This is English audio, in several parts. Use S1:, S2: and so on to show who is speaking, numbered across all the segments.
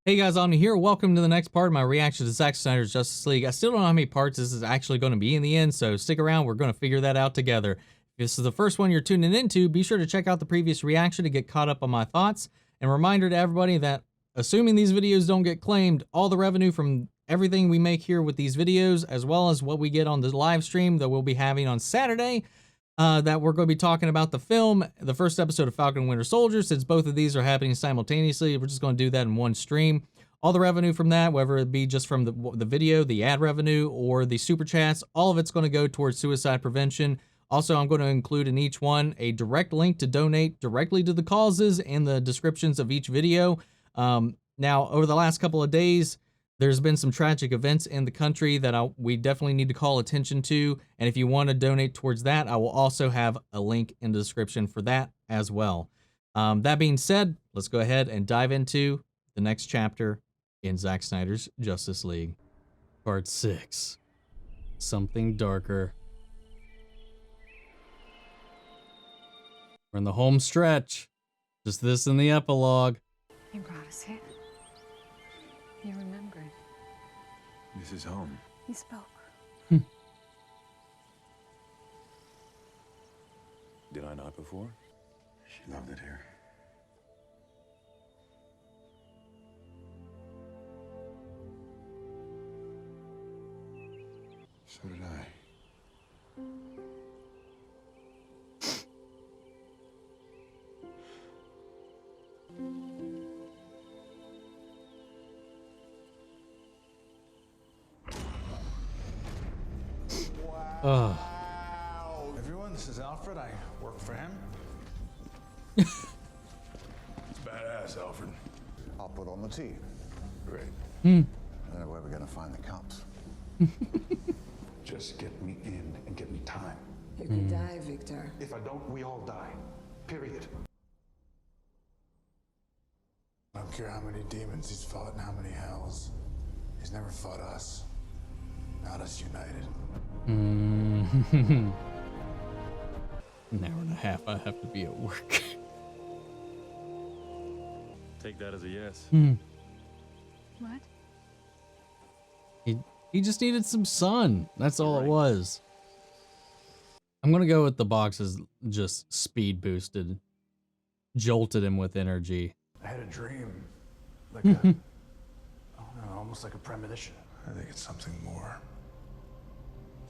S1: Hey guys, on here. Welcome to the next part of my reaction to Zack Snyder's Justice League. I still don't know how many parts this is actually going to be in the end, so stick around. We're going to figure that out together. If this is the first one you're tuning into, be sure to check out the previous reaction to get caught up on my thoughts. And reminder to everybody that, assuming these videos don't get claimed, all the revenue from everything we make here with these videos, as well as what we get on the live stream that we'll be having on Saturday, that we're going to be talking about the film, the first episode of Falcon and Winter Soldier. Since both of these are happening simultaneously, we're just going to do that in one stream. All the revenue from that, whether it be just from the video, the ad revenue, or the super chats, all of it's going to go towards suicide prevention. Also, I'm going to include in each one a direct link to donate directly to the causes in the descriptions of each video. Now, over the last couple of days, there's been some tragic events in the country that we definitely need to call attention to. And if you want to donate towards that, I will also have a link in the description for that as well. That being said, let's go ahead and dive into the next chapter in Zack Snyder's Justice League. Part 6. Something darker. We're in the home stretch. Just this and the epilogue.
S2: You brought us here. You remembered.
S3: This is home.
S2: You spoke.
S3: Did I not before?
S4: She loved it here. So did I.
S1: Ugh.
S4: Everyone, this is Alfred. I work for him.
S3: It's badass, Alfred.
S4: I'll put on the tea.
S3: Great.
S4: I don't know where we're gonna find the cops.
S5: Just get me in and get me time.
S2: You could die, Victor.
S5: If I don't, we all die. Period.
S4: I don't care how many demons he's fought and how many hells. He's never fought us. Not us united.
S1: An hour and a half I have to be at work.
S3: Take that as a yes.
S2: What?
S1: He just needed some sun. That's all it was. I'm gonna go with the boxes just speed boosted. Jolted him with energy.
S5: I had a dream. Like a, I don't know, almost like a premonition.
S4: I think it's something more.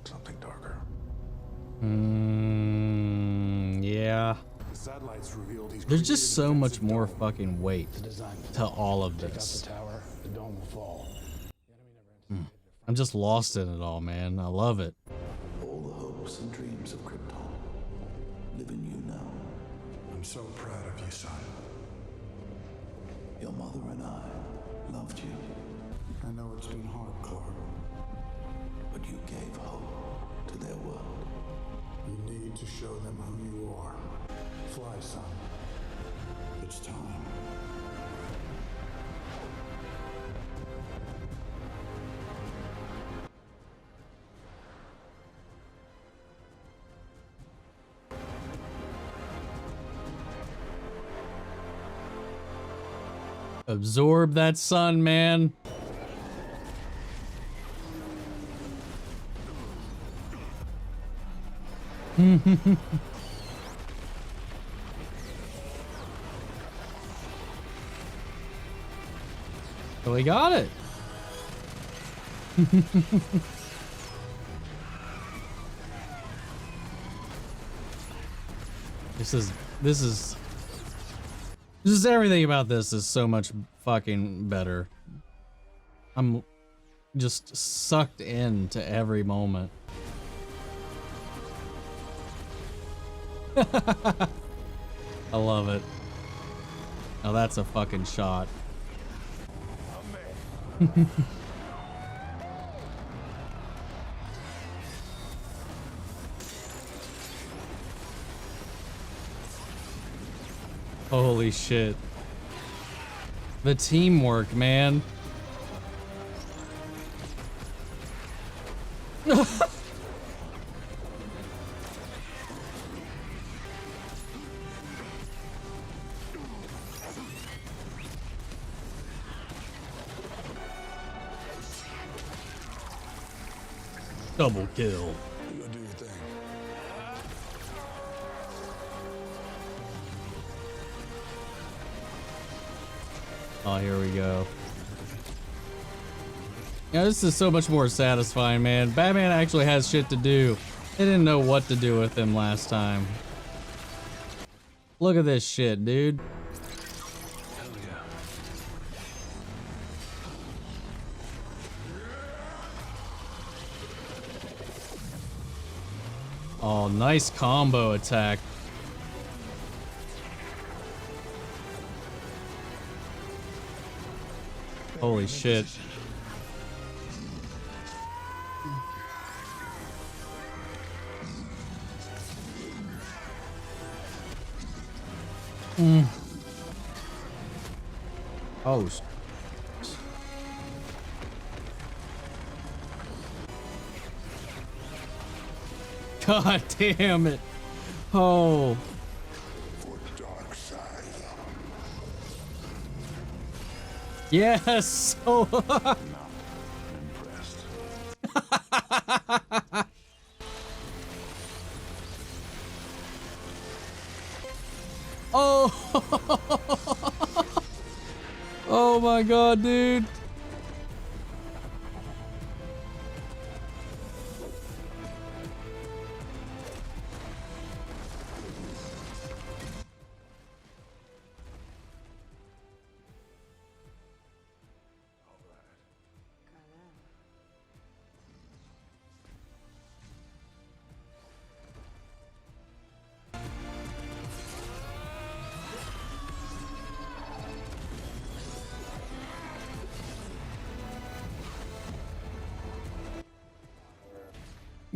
S4: Something darker.
S1: Yeah.
S5: The satellites revealed he's
S1: There's
S5: created
S1: just
S5: a
S1: so much
S5: defensive
S1: more
S5: dome.
S1: fucking weight
S5: It's designed
S1: to all of
S5: take out
S1: this.
S5: the tower, the dome will fall.
S1: I'm just lost in it all, man. I love it.
S6: All the hopes and dreams of Krypton live in you now.
S4: I'm so proud of you, son.
S6: Your mother and I loved you,
S4: I know it's been hard, Clark.
S6: but you gave hope to their world.
S4: You need to show them who you are. Fly, son. It's time.
S1: Absorb that sun, man. So we got it. Just everything about this is so much fucking better. I'm just sucked into every moment. I love it. Now that's a fucking shot. Holy shit. The teamwork, man. Double kill.
S4: You go do your thing.
S1: Oh, here we go. Yeah, this is so much more satisfying, man. Batman actually has shit to do. They didn't know what to do with him last time. Look at this shit, dude.
S3: Hell yeah.
S1: Oh, nice combo attack. Holy shit. Oh. God damn it. Oh.
S4: For dark side.
S1: Yes. Oh.
S3: Impressed.
S1: Oh. Oh my god, dude.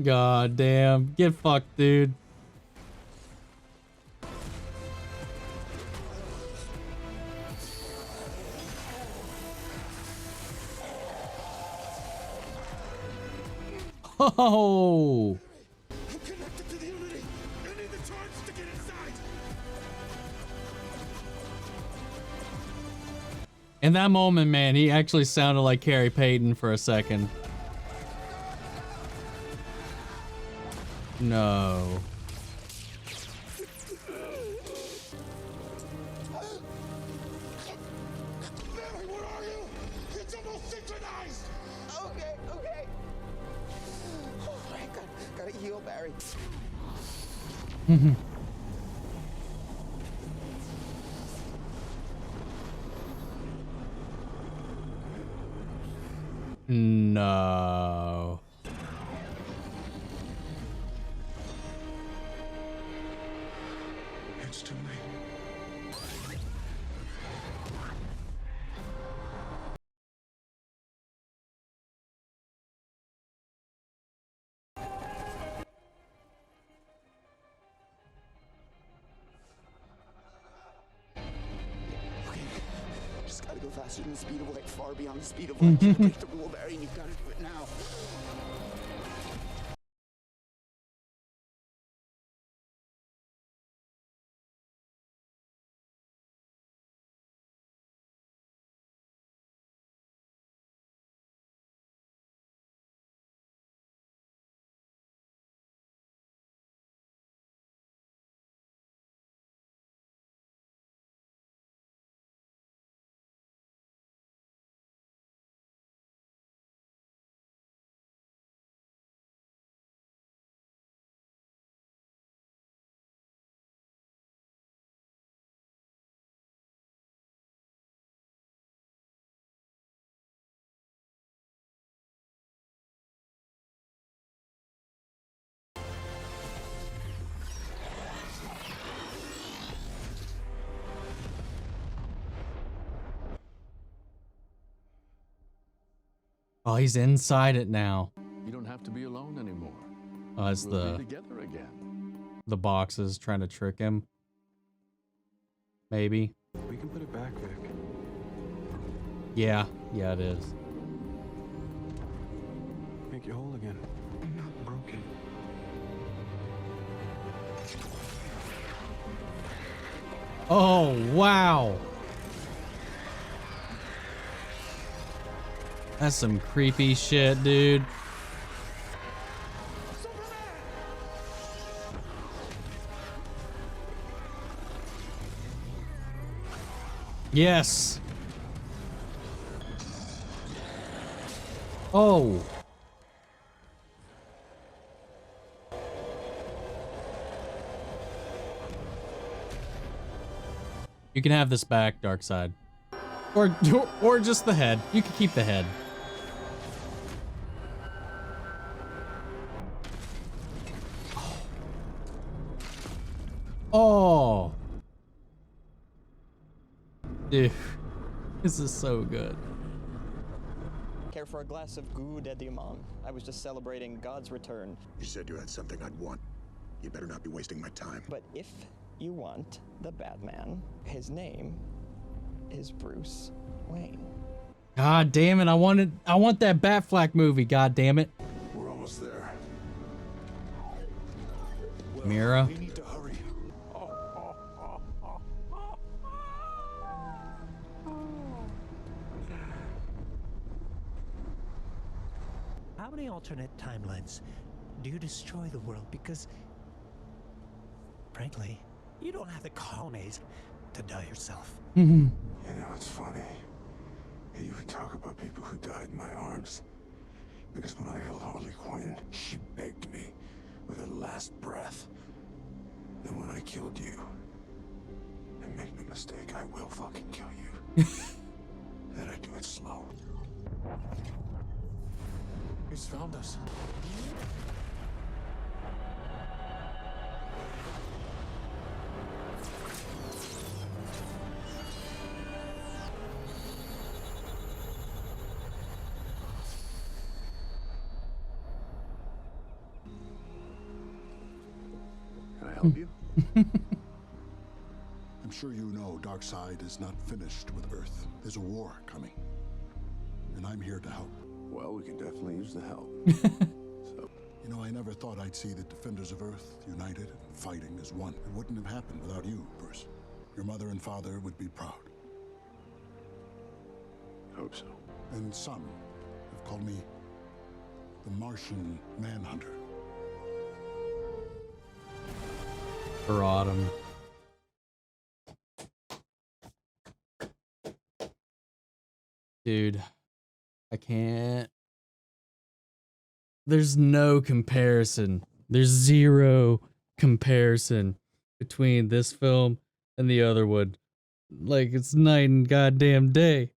S1: God damn. Get fucked, dude. Oh.
S4: I'm connected to the Unity. I need the charge to get inside.
S1: In that moment, man, he actually sounded like Carrie Payton for a second. No.
S4: Barry, where are you? It's almost synchronized.
S7: Okay, okay. Oh, I gotta heal, Barry.
S1: No.
S4: It's too late.
S7: Okay, just gotta go faster than the speed of light, far beyond the speed of light. Can't break the rule, Barry, and you've gotta do it now.
S1: Oh, he's inside it now.
S6: You don't have to be alone anymore.
S1: Oh, it's
S6: We'll be together again.
S1: the boxes trying to trick him. Maybe.
S3: We can put it back, Vic.
S1: Yeah. Yeah, it is.
S3: Make you whole again. I'm not broken.
S1: Oh, wow. That's some creepy shit, dude. Yes. Oh. You can have this back, Darkseid. Or just the head. You can keep the head. Oh. Dude. This is so good.
S8: Care for a glass of Goût de Diamant? I was just celebrating God's return.
S9: You said you had something I'd want. You better not be wasting my time.
S8: But if you want the Batman, his name is Bruce Wayne.
S1: God damn it, I want that Batfleck movie, god damn it.
S4: We're almost there.
S1: Mira.
S4: We need to hurry.
S10: How many alternate timelines do you destroy the world? Because, frankly, you don't have the cojones to die yourself.
S4: You know, it's funny. You would talk about people who died in my arms. Because when I held Harley Quinn, she begged me with her last breath. And when I killed you, and make no mistake, I will fucking kill you. Then I do it slow. He's found us.
S5: Can I help you?
S9: I'm sure you know Darkseid is not finished with Earth. There's a war coming. And I'm here to help.
S5: Well, we can definitely use the help. So,
S9: You know, I never thought I'd see the defenders of Earth united and fighting as one. It wouldn't have happened without you, Bruce. Your mother and father would be proud.
S5: hope so.
S9: And some have called me the Martian Manhunter.
S1: For Autumn. Dude, I can't. There's no comparison. There's zero comparison between this film and the other one. Like, it's night and goddamn day.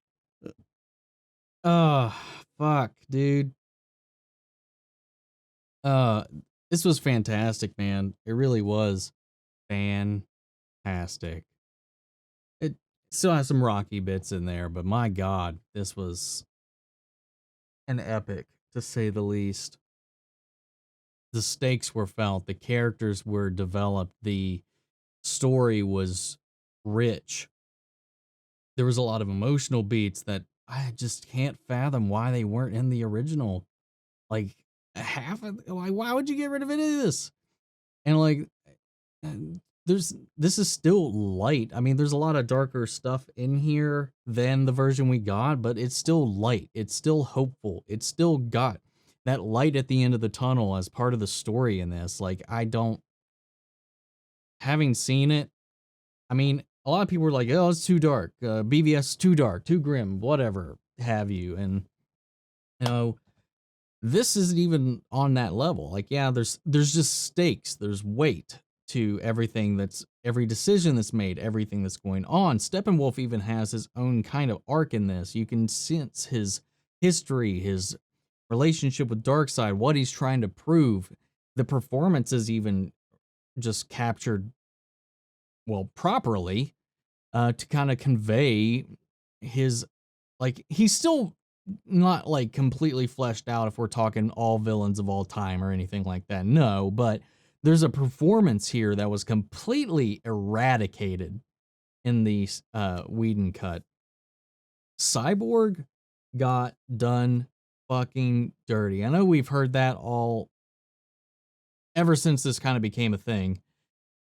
S1: Oh, fuck, dude. This was fantastic, man. It really was fantastic. It still has some rocky bits in there, but my God, this was an epic, to say the least. The stakes were felt, the characters were developed, the story was rich. There was a lot of emotional beats that I just can't fathom why they weren't in the original. Like, why would you get rid of any of this? And like, this is still light. I mean, there's a lot of darker stuff in here than the version we got, but it's still light. It's still hopeful. It's still got that light at the end of the tunnel as part of the story in this. Like, having seen it, I mean, a lot of people were like, oh, it's too dark. BVS too dark, too grim, whatever have you. And, you know, this isn't even on that level. Like, yeah, there's just stakes. There's weight to everything every decision that's made, everything that's going on. Steppenwolf even has his own kind of arc in this. You can sense his history, his relationship with Darkseid, what he's trying to prove. The performance is even just captured, well, properly, to kind of convey his, like, he's still not like completely fleshed out if we're talking all villains of all time or anything like that. No, but there's a performance here that was completely eradicated in the Whedon cut. Cyborg got done fucking dirty. I know we've heard that all ever since this kind of became a thing.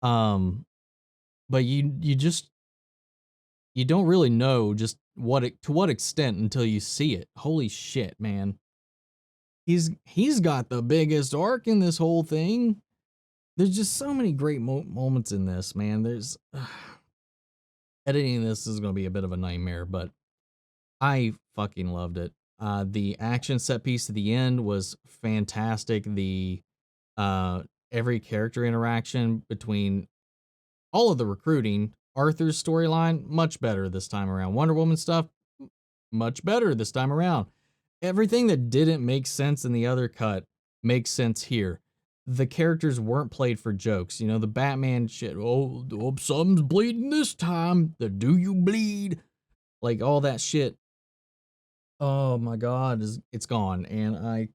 S1: But you don't really know just to what extent until you see it. Holy shit, man. He's got the biggest arc in this whole thing. There's just so many great moments in this, man. editing this is going to be a bit of a nightmare, but I fucking loved it. The action set piece at the end was fantastic. The every character interaction between all of the recruiting, Arthur's storyline, much better this time around. Wonder Woman stuff, much better this time around. Everything that didn't make sense in the other cut makes sense here. The characters weren't played for jokes. You know, the Batman shit, oh something's bleeding this time. The do you bleed? Like all that shit. Oh my God, it's gone. And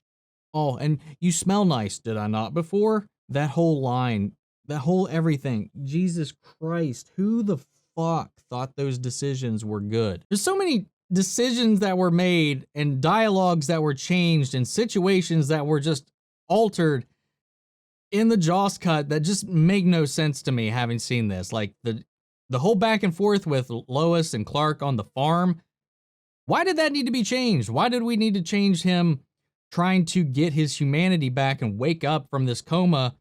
S1: and you smell nice, did I not before? That whole line, that whole everything. Jesus Christ, who the fuck thought those decisions were good? There's so many decisions that were made and dialogues that were changed and situations that were just altered in the Joss cut that just make no sense to me having seen this. Like the whole back and forth with Lois and Clark on the farm. Why did that need to be changed? Why did we need to change him trying to get his humanity back and wake up from this coma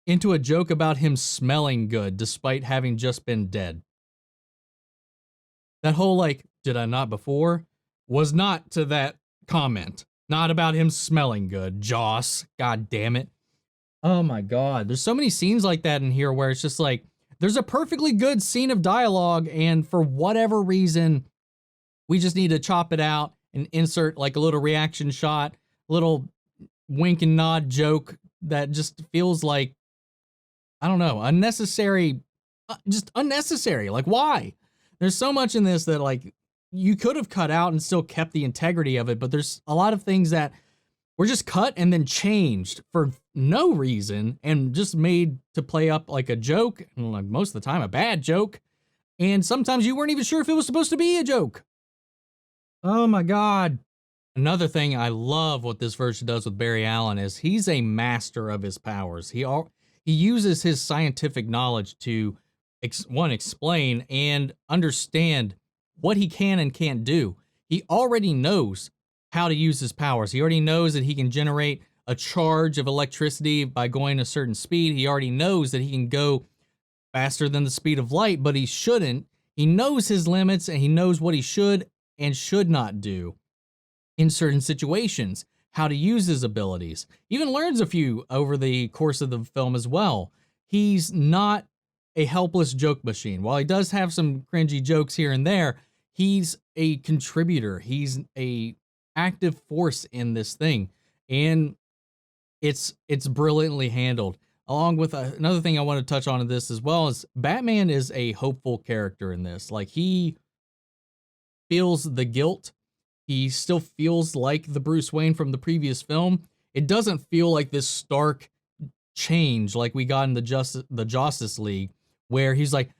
S1: into a joke about him smelling good despite having just been dead? That whole like, did I not before? Was not to that comment. Not about him smelling good, Joss. God damn it. Oh my God. There's so many scenes like that in here where it's just like, there's a perfectly good scene of dialogue, and for whatever reason, we just need to chop it out and insert like a little reaction shot, little wink and nod joke that just feels like, I don't know, unnecessary, just unnecessary. Like, why? There's so much in this that like you could have cut out and still kept the integrity of it, but there's a lot of things that were just cut and then changed for no reason and just made to play up like a joke, and like most of the time a bad joke, and sometimes you weren't even sure if it was supposed to be a joke. Oh my God. Another thing I love what this version does with Barry Allen is he's a master of his powers. He uses his scientific knowledge to explain and understand what he can and can't do. He already knows how to use his powers. He already knows that he can generate a charge of electricity by going a certain speed. He already knows that he can go faster than the speed of light, but he shouldn't. He knows his limits and he knows what he should and should not do in certain situations, how to use his abilities. Even learns a few over the course of the film as well. He's not a helpless joke machine. While he does have some cringy jokes here and there, he's a contributor. He's a active force in this thing, and it's brilliantly handled. Along with another thing I want to touch on in this as well is Batman is a hopeful character in this. Like, he feels the guilt. He still feels like the Bruce Wayne from the previous film. It doesn't feel like this stark change like we got in the Justice League, where he's like,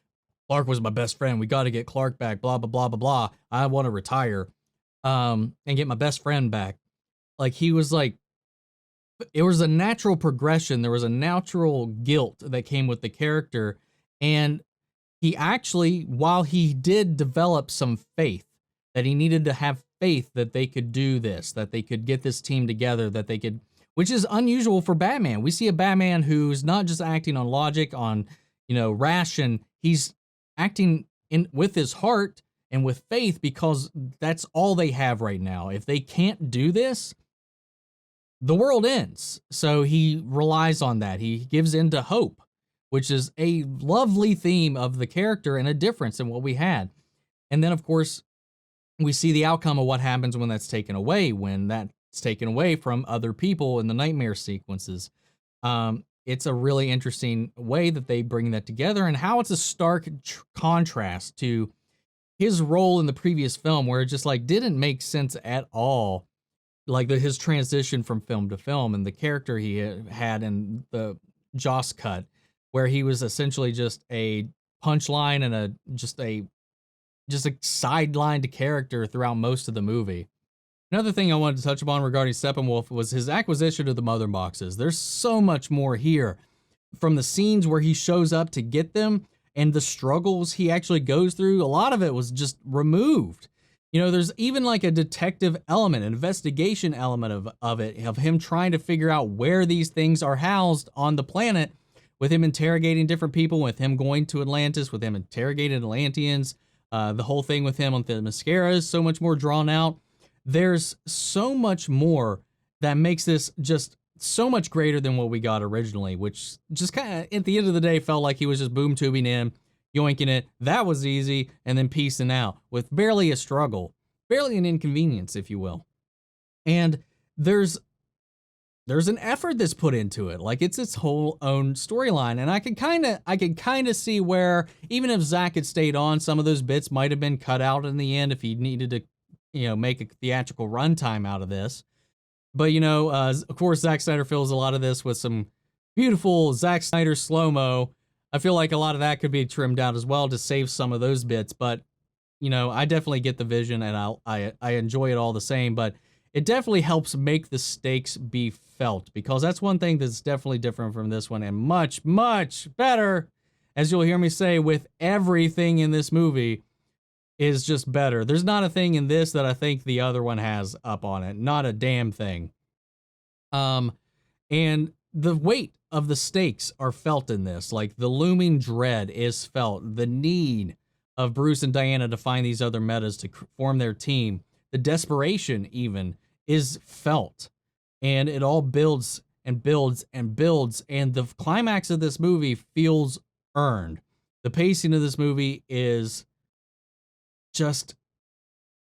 S1: Clark was my best friend. We got to get Clark back, blah, blah, blah, blah, blah. I want to retire and get my best friend back. Like, he was like, it was a natural progression. There was a natural guilt that came with the character. And he actually, while he did develop some faith, that he needed to have faith that they could do this, that they could get this team together, that they could, which is unusual for Batman. We see a Batman who's not just acting on logic, on, ration. He's acting with his heart and with faith because that's all they have right now. If they can't do this, the world ends. So he relies on that. He gives in to hope, which is a lovely theme of the character and a difference in what we had. And then, of course, we see the outcome of what happens when that's taken away, when that's taken away from other people in the nightmare sequences. It's a really interesting way that they bring that together, and how it's a stark contrast to his role in the previous film, where it just like didn't make sense at all. Like his transition from film to film and the character he had in the Joss cut, where he was essentially just a punchline and just a sidelined character throughout most of the movie. Another thing I wanted to touch upon regarding Steppenwolf was his acquisition of the mother boxes. There's so much more here, from the scenes where he shows up to get them and the struggles he actually goes through. A lot of it was just removed. There's even like a detective element, an investigation element of him trying to figure out where these things are housed on the planet, with him interrogating different people, with him going to Atlantis, with him interrogating Atlanteans, the whole thing with him on the mascara is so much more drawn out. There's so much more that makes this just so much greater than what we got originally, which just kind of, at the end of the day, felt like he was just boom tubing in, yoinking it. That was easy, and then piecing out with barely a struggle, barely an inconvenience, if you will. And there's an effort that's put into it. Like, it's its whole own storyline. And I can kind of see where, even if Zack had stayed on, some of those bits might have been cut out in the end if he needed to, make a theatrical runtime out of this. But, of course, Zack Snyder fills a lot of this with some beautiful Zack Snyder slow-mo. I feel like a lot of that could be trimmed out as well to save some of those bits. But, I definitely get the vision, and I enjoy it all the same. But it definitely helps make the stakes be felt, because that's one thing that's definitely different from this one, and much, much better, as you'll hear me say, with everything in this movie, is just better. There's not a thing in this that I think the other one has up on it. Not a damn thing. And the weight of the stakes are felt in this. Like, the looming dread is felt. The need of Bruce and Diana to find these other metas to form their team. The desperation, even, is felt. And it all builds and builds and builds. And the climax of this movie feels earned. The pacing of this movie is just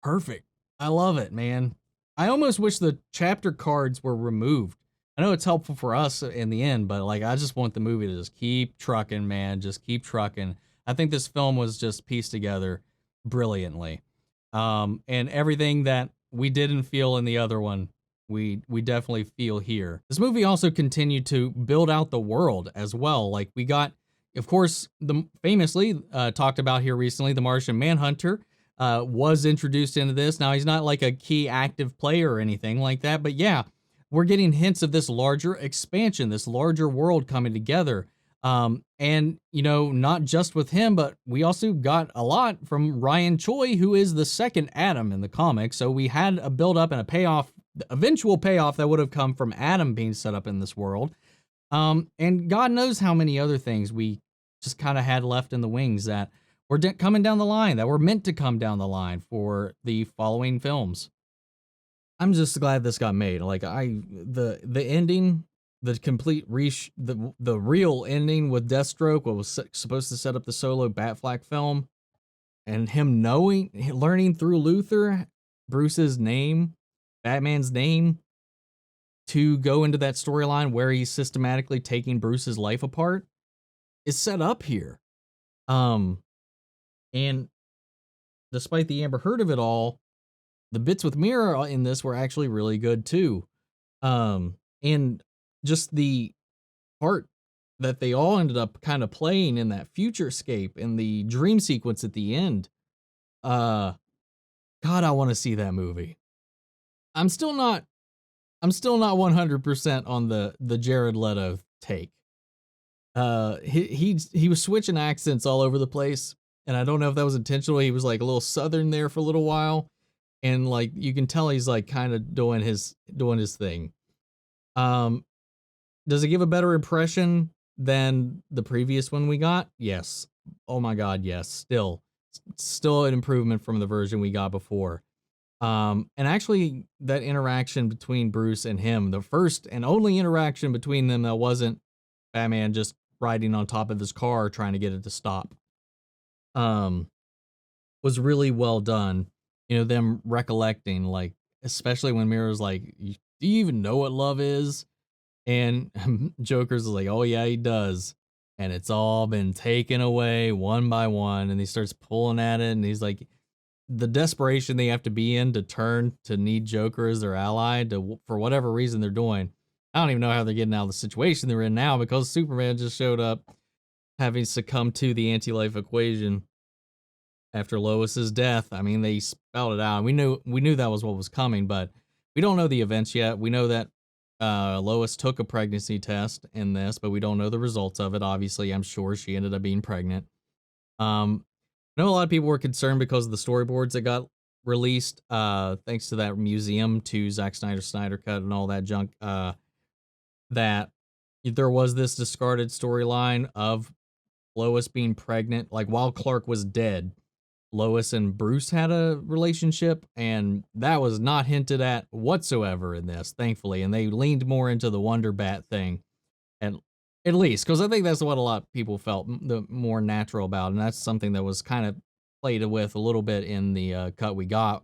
S1: perfect. I love it, man. I almost wish the chapter cards were removed. I know it's helpful for us in the end, but I just want the movie to just keep trucking, man. Just keep trucking. I think this film was just pieced together brilliantly. And everything that we didn't feel in the other one, we definitely feel here. This movie also continued to build out the world as well. Like, we got, of course, the famously talked about here recently, the Martian Manhunter was introduced into this. Now, he's not like a key active player or anything like that, but yeah, we're getting hints of this larger expansion, this larger world coming together. And, not just with him, but we also got a lot from Ryan Choi, who is the second Adam in the comics. So we had a build up and a payoff, the eventual payoff that would have come from Adam being set up in this world. And God knows how many other things we just kind of had left in the wings that were coming down the line, that were meant to come down the line for the following films. I'm just glad this got made. Like, the ending, the complete the real ending with Deathstroke, what was supposed to set up the solo Batfleck film, and him learning through Luthor, Bruce's name, Batman's name, to go into that storyline where he's systematically taking Bruce's life apart, is set up here. And despite the Amber Heard of it all, the bits with Mira in this were actually really good too. And just the part that they all ended up kind of playing in that futurescape and the dream sequence at the end. God, I want to see that movie. I'm still not 100% on the Jared Leto take. He was switching accents all over the place, and I don't know if that was intentional. He was like a little Southern there for a little while. And like, you can tell he's like kind of doing his thing. Does it give a better impression than the previous one we got? Yes. Oh my God, yes. Still an improvement from the version we got before. And actually, that interaction between Bruce and him, the first and only interaction between them that wasn't Batman just riding on top of his car trying to get it to stop, was really well done. Them recollecting, like, especially when Mira's like, do you even know what love is? And Joker's like, oh yeah, he does. And it's all been taken away one by one. And he starts pulling at it. And he's like, the desperation they have to be in to turn to need Joker as their ally for whatever reason they're doing. I don't even know how they're getting out of the situation they're in now, because Superman just showed up having succumbed to the anti-life equation after Lois's death. I mean, they spelled it out. We knew that was what was coming, but we don't know the events yet. We know that Lois took a pregnancy test in this, but we don't know the results of it. Obviously, I'm sure she ended up being pregnant. I know a lot of people were concerned because of the storyboards that got released, thanks to that museum to Zack Snyder's Snyder Cut and all that junk, that there was this discarded storyline of Lois being pregnant. Like, while Clark was dead, Lois and Bruce had a relationship, and that was not hinted at whatsoever in this, thankfully. And they leaned more into the Wonder Bat thing, and at least, because I think that's what a lot of people felt the more natural about, and that's something that was kind of played with a little bit in the cut we got.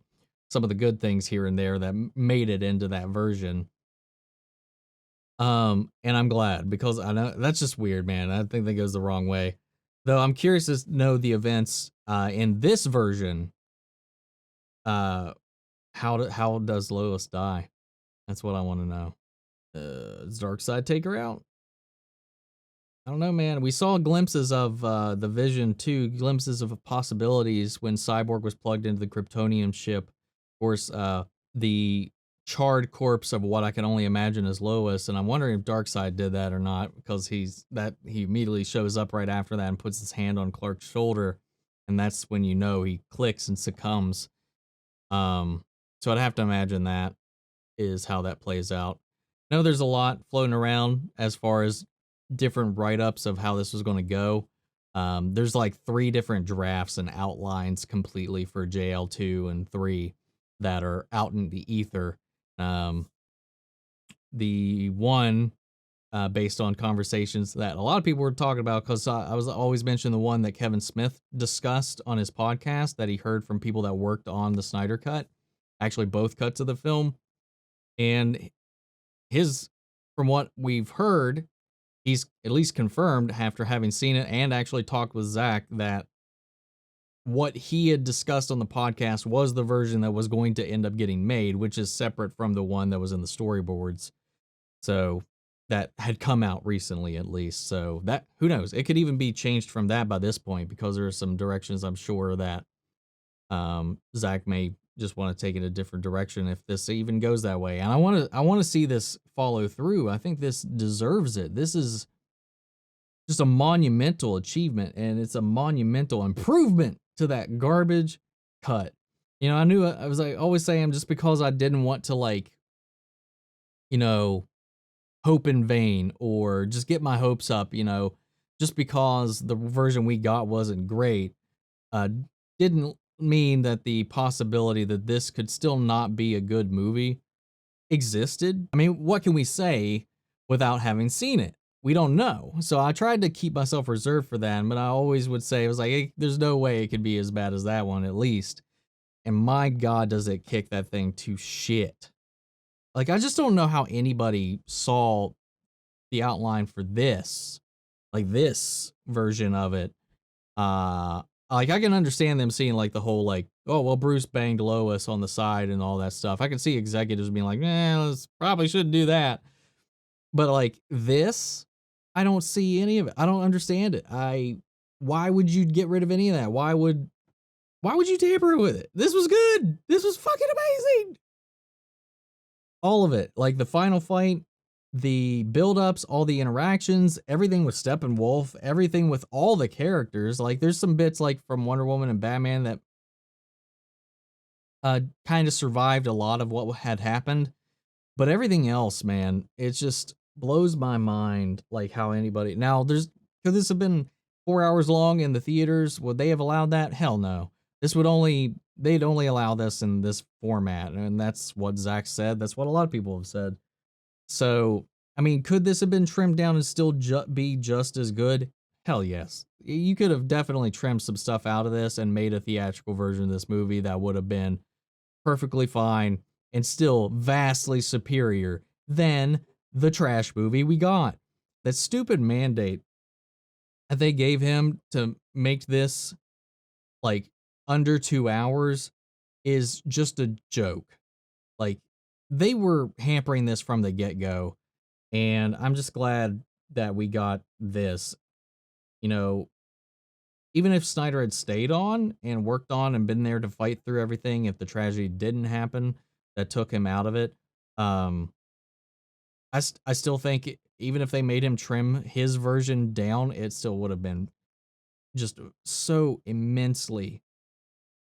S1: Some of the good things here and there that made it into that version. And I'm glad, because I know that's just weird, man. I think that goes the wrong way. Though I'm curious to know the events in this version. How does Lois die? That's what I want to know. Does Darkseid take her out? I don't know, man. We saw glimpses of the Vision too, glimpses of possibilities when Cyborg was plugged into the Kryptonian ship. Of course, the charred corpse of what I can only imagine is Lois, and I'm wondering if Darkseid did that or not, because he immediately shows up right after that and puts his hand on Clark's shoulder, and that's when you know he clicks and succumbs. So I'd have to imagine that is how that plays out. I know there's a lot floating around as far as different write-ups of how this was going to go. There's like 3 different drafts and outlines completely for JL2 and 3 that are out in the ether. The one based on conversations that a lot of people were talking about, because I was always mentioning the one that Kevin Smith discussed on his podcast that he heard from people that worked on the Snyder Cut, actually both cuts of the film. And from what we've heard, he's at least confirmed after having seen it and actually talked with Zack that what he had discussed on the podcast was the version that was going to end up getting made, which is separate from the one that was in the storyboards. So that had come out recently, at least. So that, who knows? It could even be changed from that by this point, because there are some directions I'm sure that Zack may just want to take it a different direction if this even goes that way. And I want to see this follow through. I think this deserves it. This is just a monumental achievement, and it's a monumental improvement to that garbage cut. You know, I was like always saying, just because I didn't want to, like, you know, hope in vain or just get my hopes up, you know, just because the version we got wasn't great, didn't mean that the possibility that this could still not be a good movie existed. I mean, what can we say without having seen it? We don't know. So I tried to keep myself reserved for that, but I always would say, it was like, hey, there's no way it could be as bad as that one, at least. And my God, does it kick that thing to shit. Like, I just don't know how anybody saw the outline for this, like this version of it. Like, I can understand them seeing, like, the whole, like, oh, well, Bruce banged Lois on the side and all that stuff. I can see executives being like, let's probably shouldn't do that. But, like, this, I don't see any of it. I don't understand it. Why would you get rid of any of that? Why would you tamper with it? This was good. This was fucking amazing. All of it. Like, the final fight, the build-ups, all the interactions, everything with Steppenwolf, everything with all the characters. Like, there's some bits, like, from Wonder Woman and Batman that kind of survived a lot of what had happened. But everything else, man, it just blows my mind, like, how anybody... Now, could this have been 4 hours long in the theaters? Would they have allowed that? Hell no. They'd only allow this in this format, and that's what Zack said. That's what a lot of people have said. So, I mean, could this have been trimmed down and still be just as good? Hell yes. You could have definitely trimmed some stuff out of this and made a theatrical version of this movie that would have been perfectly fine and still vastly superior than the trash movie we got. That stupid mandate that they gave him to make this, like, under 2 hours is just a joke. Like, they were hampering this from the get-go, and I'm just glad that we got this. You know, even if Snyder had stayed on and worked on and been there to fight through everything, if the tragedy didn't happen that took him out of it, I still think even if they made him trim his version down, it still would have been just so immensely,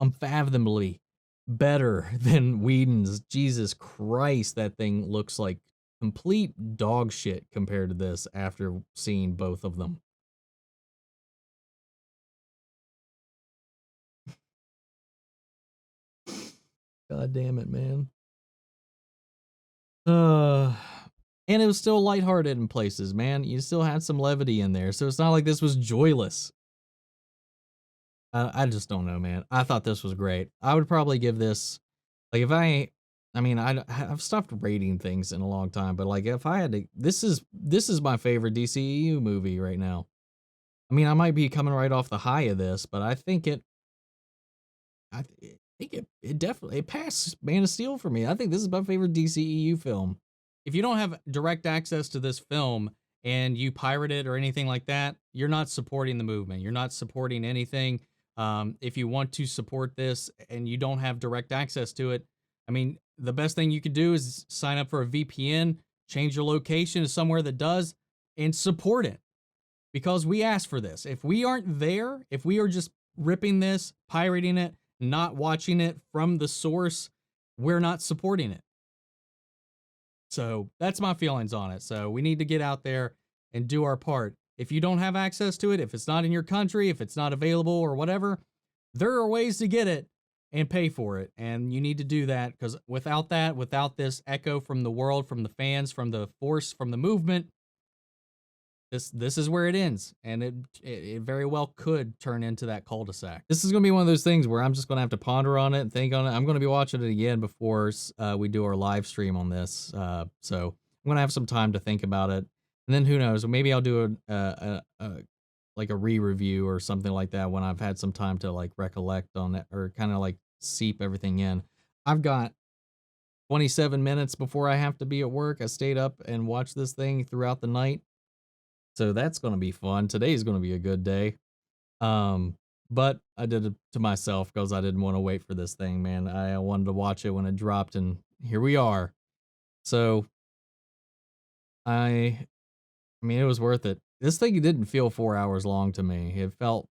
S1: unfathomably better than Whedon's. Jesus Christ, that thing looks like complete dog shit compared to this after seeing both of them. God damn it, man. And it was still lighthearted in places, man. You still had some levity in there, so it's not like this was joyless. I just don't know, man. I thought this was great. I would probably give this, like, if I mean, I've stopped rating things in a long time, but like, if I had to, this is my favorite DCEU movie right now. I mean, I might be coming right off the high of this, but I think it definitely passed Man of Steel for me. I think this is my favorite DCEU film. If you don't have direct access to this film and you pirate it or anything like that, you're not supporting the movement. You're not supporting anything. If you want to support this and you don't have direct access to it, I mean, the best thing you could do is sign up for a VPN, change your location to somewhere that does, and support it. Because we asked for this. If we aren't there, if we are just ripping this, pirating it, not watching it from the source, we're not supporting it. So that's my feelings on it. So we need to get out there and do our part. If you don't have access to it, if it's not in your country, if it's not available or whatever, there are ways to get it and pay for it. And you need to do that, because without that, without this echo from the world, from the fans, from the force, from the movement, this is where it ends. And it very well could turn into that cul-de-sac. This is going to be one of those things where I'm just going to have to ponder on it and think on it. I'm going to be watching it again before we do our live stream on this. So I'm going to have some time to think about it. And then who knows, maybe I'll do like a re-review or something like that when I've had some time to like recollect on it, or kind of like seep everything in. I've got 27 minutes before I have to be at work. I stayed up and watched this thing throughout the night. So that's going to be fun. Today's going to be a good day. But I did it to myself because I didn't want to wait for this thing, man. I wanted to watch it when it dropped, and here we are. So I mean, it was worth it. This thing didn't feel 4 hours long to me. It felt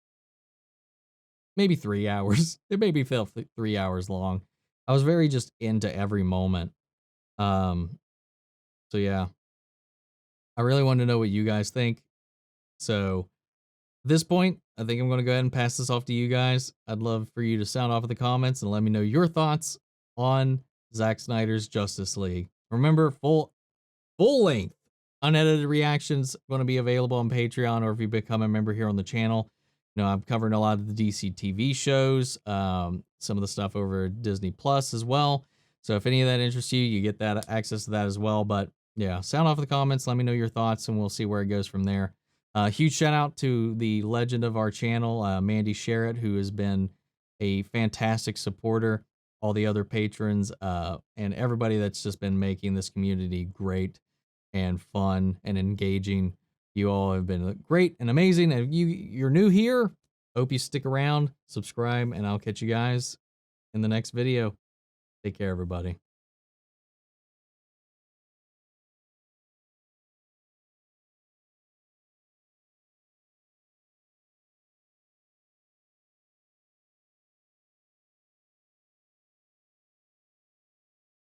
S1: maybe 3 hours. It maybe felt 3 hours long. I was very just into every moment. So yeah. I really want to know what you guys think. So at this point, I think I'm going to go ahead and pass this off to you guys. I'd love for you to sound off in the comments and let me know your thoughts on Zack Snyder's Justice League. Remember, full length, unedited reactions going to be available on Patreon, or if you become a member here on the channel. You know, I'm covering a lot of the DC TV shows, some of the stuff over Disney Plus as well. So if any of that interests you, you get that access to that as well. But yeah, sound off in the comments. Let me know your thoughts, and we'll see where it goes from there. Huge shout out to the legend of our channel, Mandy Sherritt, who has been a fantastic supporter. All the other patrons, and everybody that's just been making this community great and fun and engaging. You all have been great and amazing. And if you're new here, hope you stick around, subscribe, and I'll catch you guys in the next video. Take care, everybody.